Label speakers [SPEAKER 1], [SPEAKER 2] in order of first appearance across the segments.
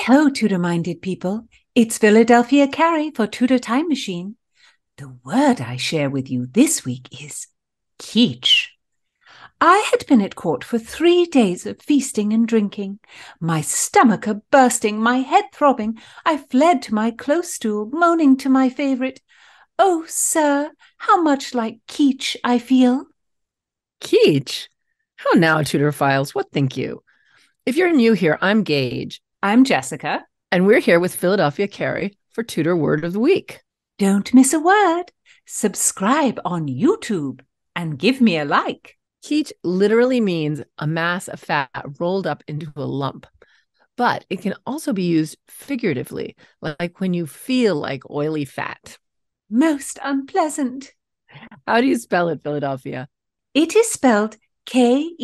[SPEAKER 1] Hi-ho, Tudor-minded people. It's Philadelphia Carey for Tudor Time Machine. The word I share with you this week is Keech. I had been at court for 3 days of feasting and drinking. My stomach a-bursting, my head throbbing, I fled to my close stool, moaning to my favourite, "Oh, sir, how much like Keech I feel."
[SPEAKER 2] Keech? How now, Tudor Files? What think you? If you're new here, I'm Gage.
[SPEAKER 1] I'm Jessica.
[SPEAKER 2] And we're here with Philadelphia Carey for Tudor Word of the Week.
[SPEAKER 1] Don't miss a word. Subscribe on YouTube and give me a like.
[SPEAKER 2] Keech literally means a mass of fat rolled up into a lump. But it can also be used figuratively, like when you feel like oily fat.
[SPEAKER 1] Most unpleasant.
[SPEAKER 2] How do you spell it, Philadelphia?
[SPEAKER 1] It is spelled Keech.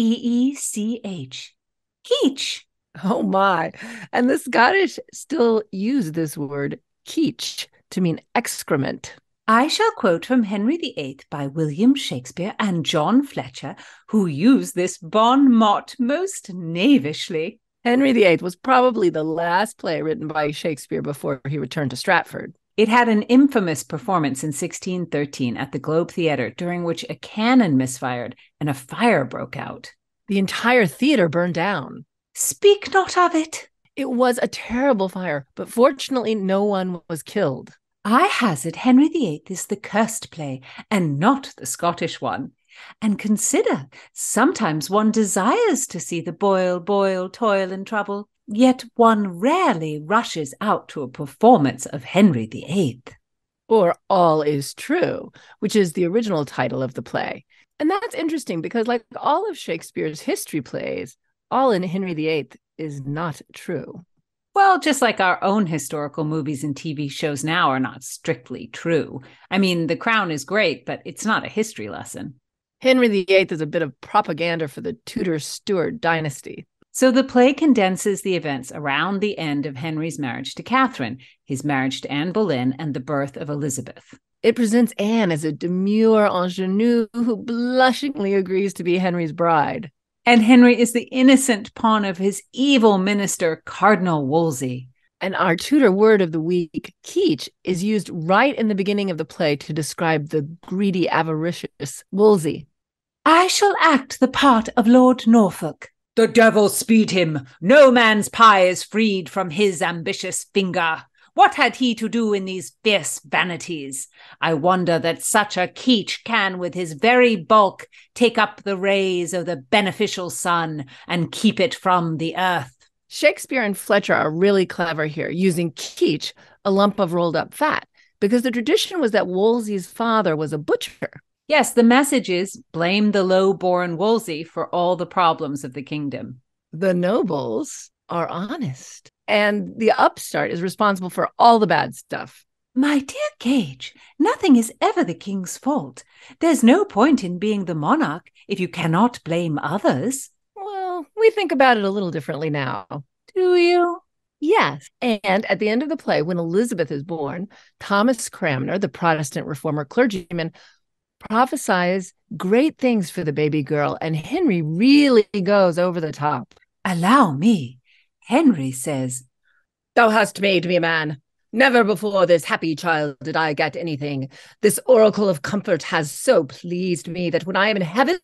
[SPEAKER 1] Keech.
[SPEAKER 2] Oh my. And the Scottish still use this word, keech, to mean excrement.
[SPEAKER 1] I shall quote from Henry VIII by William Shakespeare and John Fletcher, who use this bon mot most knavishly.
[SPEAKER 2] Henry VIII was probably the last play written by Shakespeare before he returned to Stratford.
[SPEAKER 1] It had an infamous performance in 1613 at the Globe Theatre, during which a cannon misfired and a fire broke out.
[SPEAKER 2] The entire theatre burned down.
[SPEAKER 1] Speak not of it.
[SPEAKER 2] It was a terrible fire, but fortunately no one was killed.
[SPEAKER 1] I hazard Henry VIII is the cursed play and not the Scottish one. And consider, sometimes one desires to see the boil, toil and trouble, yet one rarely rushes out to a performance of Henry VIII.
[SPEAKER 2] Or All Is True, which is the original title of the play. And that's interesting because, like all of Shakespeare's history plays, all in Henry VIII is not true.
[SPEAKER 1] Well, just like our own historical movies and TV shows now are not strictly true. I mean, The Crown is great, but it's not a history lesson.
[SPEAKER 2] Henry VIII is a bit of propaganda for the Tudor-Stuart dynasty.
[SPEAKER 1] So the play condenses the events around the end of Henry's marriage to Catherine, his marriage to Anne Boleyn, and the birth of Elizabeth.
[SPEAKER 2] It presents Anne as a demure ingenue who blushingly agrees to be Henry's bride.
[SPEAKER 1] And Henry is the innocent pawn of his evil minister, Cardinal Wolsey.
[SPEAKER 2] And our Tudor word of the week, keech, is used right in the beginning of the play to describe the greedy, avaricious Wolsey.
[SPEAKER 1] I shall act the part of Lord Norfolk. The devil speed him. No man's pie is freed from his ambitious finger. What had he to do in these fierce vanities? I wonder that such a Keech can with his very bulk take up the rays of the beneficial sun and keep it from the earth.
[SPEAKER 2] Shakespeare and Fletcher are really clever here, using keech, a lump of rolled up fat, because the tradition was that Wolsey's father was a butcher.
[SPEAKER 1] Yes, the message is blame the low-born Wolsey for all the problems of the kingdom.
[SPEAKER 2] The nobles are honest, and the upstart is responsible for all the bad stuff.
[SPEAKER 1] My dear Gage, nothing is ever the king's fault. There's no point in being the monarch if you cannot blame others.
[SPEAKER 2] Well, we think about it a little differently now.
[SPEAKER 1] Do you?
[SPEAKER 2] Yes. And at the end of the play, when Elizabeth is born, Thomas Cranmer, the Protestant reformer clergyman, prophesies great things for the baby girl, and Henry really goes over the top.
[SPEAKER 1] Allow me. Henry says,
[SPEAKER 2] "Thou hast made me a man. Never before this happy child did I get anything. This oracle of comfort has so pleased me that when I am in heaven,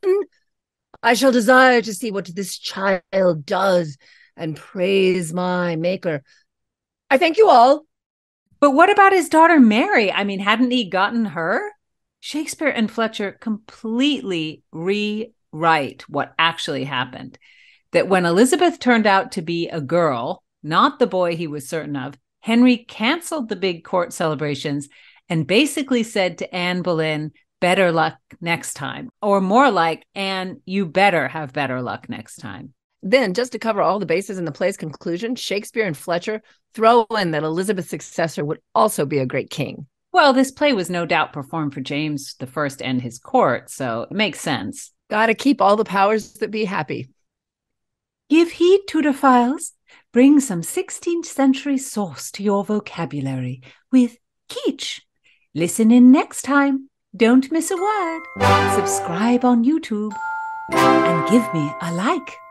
[SPEAKER 2] I shall desire to see what this child does and praise my maker. I thank you all."
[SPEAKER 1] But what about his daughter Mary? I mean, hadn't he gotten her? Shakespeare and Fletcher completely rewrite what actually happened. That when Elizabeth turned out to be a girl, not the boy he was certain of, Henry canceled the big court celebrations and basically said to Anne Boleyn, "Better luck next time." Or more like, "Anne, you better have better luck next time."
[SPEAKER 2] Then, just to cover all the bases in the play's conclusion, Shakespeare and Fletcher throw in that Elizabeth's successor would also be a great king.
[SPEAKER 1] Well, this play was no doubt performed for James I and his court, so it makes sense.
[SPEAKER 2] Gotta keep all the powers that be happy.
[SPEAKER 1] Give heed, Tudorphiles. Bring some 16th century sauce to your vocabulary with Keech. Listen in next time. Don't miss a word. Subscribe on YouTube and give me a like.